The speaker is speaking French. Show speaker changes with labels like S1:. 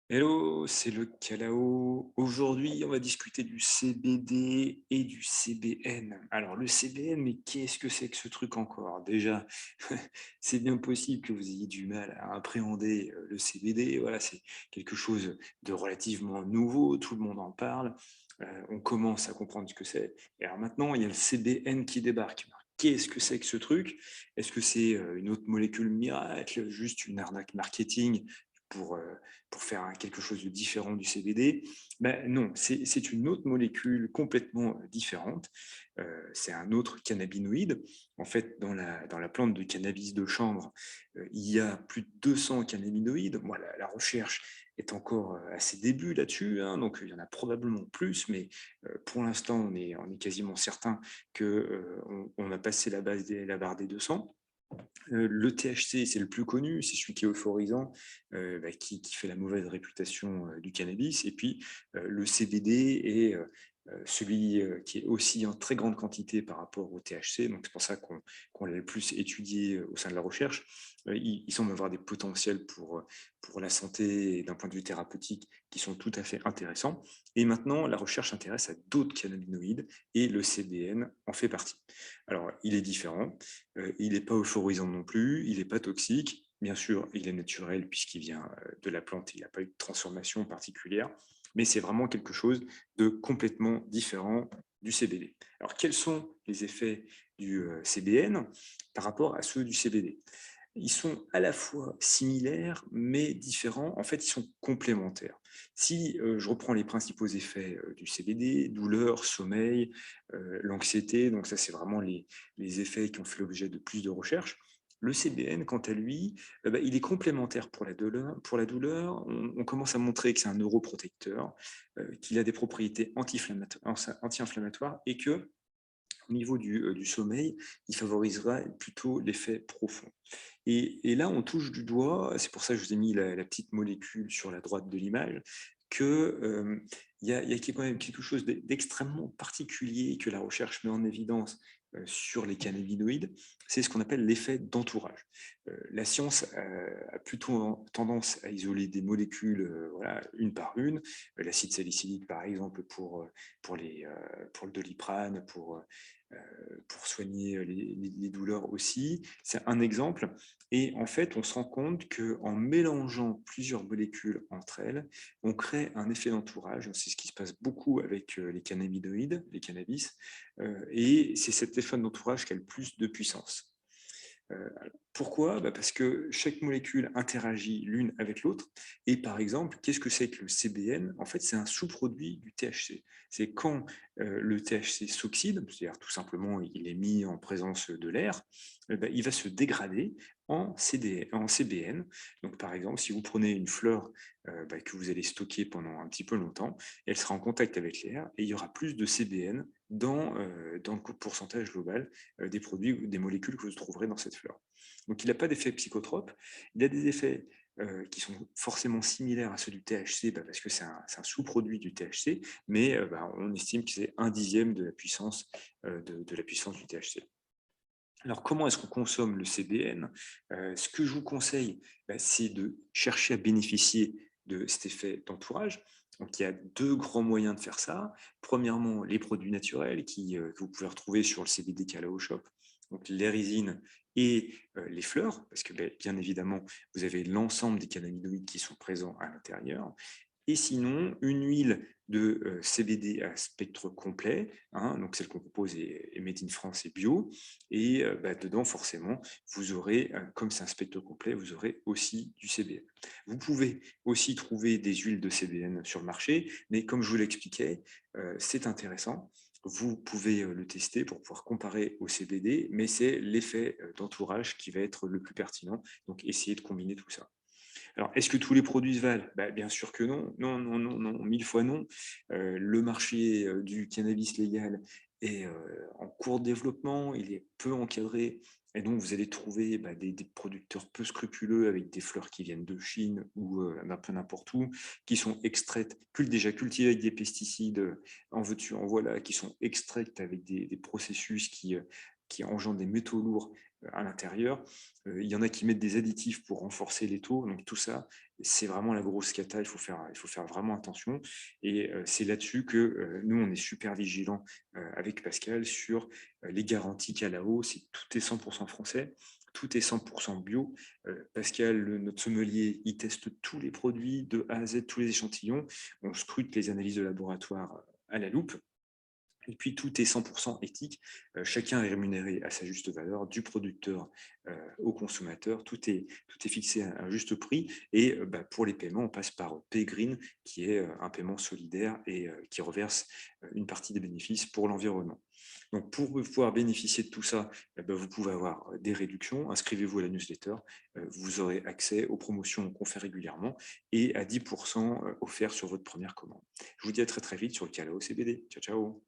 S1: Hello, c'est le Kalao. Aujourd'hui, on va discuter du CBD et du CBN. Alors, le CBN, mais qu'est-ce que c'est que ce truc encore? Déjà, c'est bien possible que vous ayez du mal à appréhender le CBD. Voilà, c'est quelque chose de relativement nouveau, tout le monde en parle. On commence à comprendre ce que c'est. Et alors maintenant, il y a le CBN qui débarque. Alors, qu'est-ce que c'est que ce truc? Est-ce que c'est une autre molécule miracle, juste une arnaque marketing pour, euh, pour faire quelque chose de différent du CBD? Ben non, c'est une autre molécule complètement différente. C'est un autre cannabinoïde. En fait, dans la plante de cannabis de chanvre, il y a plus de 200 cannabinoïdes. Moi, la recherche est encore à ses débuts là-dessus, hein, donc il y en a probablement plus, mais pour l'instant, on est quasiment certain qu'on a passé la barre des 200. Le THC, c'est le plus connu, c'est celui qui est euphorisant, qui fait la mauvaise réputation du cannabis. Et puis, le CBD est celui qui est aussi en très grande quantité par rapport au THC. Donc, c'est pour ça qu'on l'a le plus étudié au sein de la recherche. Il semble avoir des potentiels pour la santé et d'un point de vue thérapeutique qui sont tout à fait intéressants. Et maintenant, la recherche s'intéresse à d'autres cannabinoïdes et le CBN en fait partie. Alors, il est différent. Il n'est pas euphorisant non plus, il n'est pas toxique. Bien sûr, il est naturel puisqu'il vient de la plante, il n'a pas eu de transformation particulière, mais c'est vraiment quelque chose de complètement différent du CBD. Alors, quels sont les effets du CBN par rapport à ceux du CBD? Ils sont à la fois similaires mais différents. En fait, ils sont complémentaires. Si je reprends les principaux effets du CBD, douleur, sommeil, l'anxiété, donc ça c'est vraiment les effets qui ont fait l'objet de plus de recherches. Le CBN, quant à lui, il est complémentaire pour la douleur. Pour la douleur, on commence à montrer que c'est un neuroprotecteur, qu'il a des propriétés anti-inflammatoires et que au niveau du sommeil, il favorisera plutôt l'effet profond. Et là, on touche du doigt, c'est pour ça que je vous ai mis la petite molécule sur la droite de l'image, que il y a quand même quelque chose d'extrêmement particulier que la recherche met en évidence sur les cannabinoïdes, c'est ce qu'on appelle l'effet d'entourage. La science a plutôt tendance à isoler des molécules voilà, une par une, l'acide salicylique par exemple pour le doliprane, pour soigner les douleurs aussi. C'est un exemple. Et en fait, on se rend compte qu'en mélangeant plusieurs molécules entre elles, on crée un effet d'entourage. C'est ce qui se passe beaucoup avec les cannabinoïdes, les cannabis. Et c'est cet effet d'entourage qui a le plus de puissance. Pourquoi? Parce que chaque molécule interagit l'une avec l'autre. Et par exemple, qu'est-ce que c'est que le CBN? En fait, c'est un sous-produit du THC. C'est quand le THC s'oxyde, c'est-à-dire tout simplement il est mis en présence de l'air, il va se dégrader en CBN. Donc par exemple, si vous prenez une fleur que vous allez stocker pendant un petit peu longtemps, elle sera en contact avec l'air et il y aura plus de CBN dans le pourcentage global des produits, des molécules que vous trouverez dans cette fleur. Donc il n'a pas d'effet psychotrope, il a des effets qui sont forcément similaires à ceux du THC parce que c'est un sous-produit du THC, mais on estime que c'est un dixième de la puissance, de la puissance du THC. Alors, comment est-ce qu'on consomme le CBN? Ce que je vous conseille, c'est de chercher à bénéficier de cet effet d'entourage. Donc, il y a deux grands moyens de faire ça. Premièrement, les produits naturels que vous pouvez retrouver sur le CBD Calao Shop, donc les résines et les fleurs, parce que bien évidemment, vous avez l'ensemble des cannabinoïdes qui sont présents à l'intérieur. Et sinon, une huile de CBD à spectre complet, hein, donc celle qu'on propose est made in France et bio. Et dedans, forcément, vous aurez, comme c'est un spectre complet, vous aurez aussi du CBN. Vous pouvez aussi trouver des huiles de CBN sur le marché, mais comme je vous l'expliquais, c'est intéressant. Vous pouvez le tester pour pouvoir comparer au CBD, mais c'est l'effet d'entourage qui va être le plus pertinent. Donc, essayez de combiner tout ça. Alors, est-ce que tous les produits se valent? Bien sûr que non. Non, non, non, non, mille fois non. Le marché du cannabis légal est en cours de développement, il est peu encadré, et donc vous allez trouver des producteurs peu scrupuleux avec des fleurs qui viennent de Chine ou un peu n'importe où, qui sont extraites, déjà cultivées avec des pesticides, en veux-tu, en voilà, qui sont extraites avec des processus qui engendrent des métaux lourds à l'intérieur. Il y en a qui mettent des additifs pour renforcer les taux. Donc tout ça, c'est vraiment la grosse cata. Il faut faire vraiment attention. Et c'est là-dessus que nous, on est super vigilants avec Pascal sur les garanties qu'il y a là-haut. Tout est 100% français, tout est 100% bio. Pascal, notre sommelier, il teste tous les produits de A à Z, tous les échantillons. On scrute les analyses de laboratoire à la loupe. Et puis tout est 100% éthique. Chacun est rémunéré à sa juste valeur, du producteur au consommateur. Tout est fixé à un juste prix. Et pour les paiements, on passe par Paygreen, qui est un paiement solidaire et qui reverse une partie des bénéfices pour l'environnement. Donc pour pouvoir bénéficier de tout ça, vous pouvez avoir des réductions. Inscrivez-vous à la newsletter. Vous aurez accès aux promotions qu'on fait régulièrement et à 10% offerts sur votre première commande. Je vous dis à très très vite sur le Calao CBD. Ciao, ciao.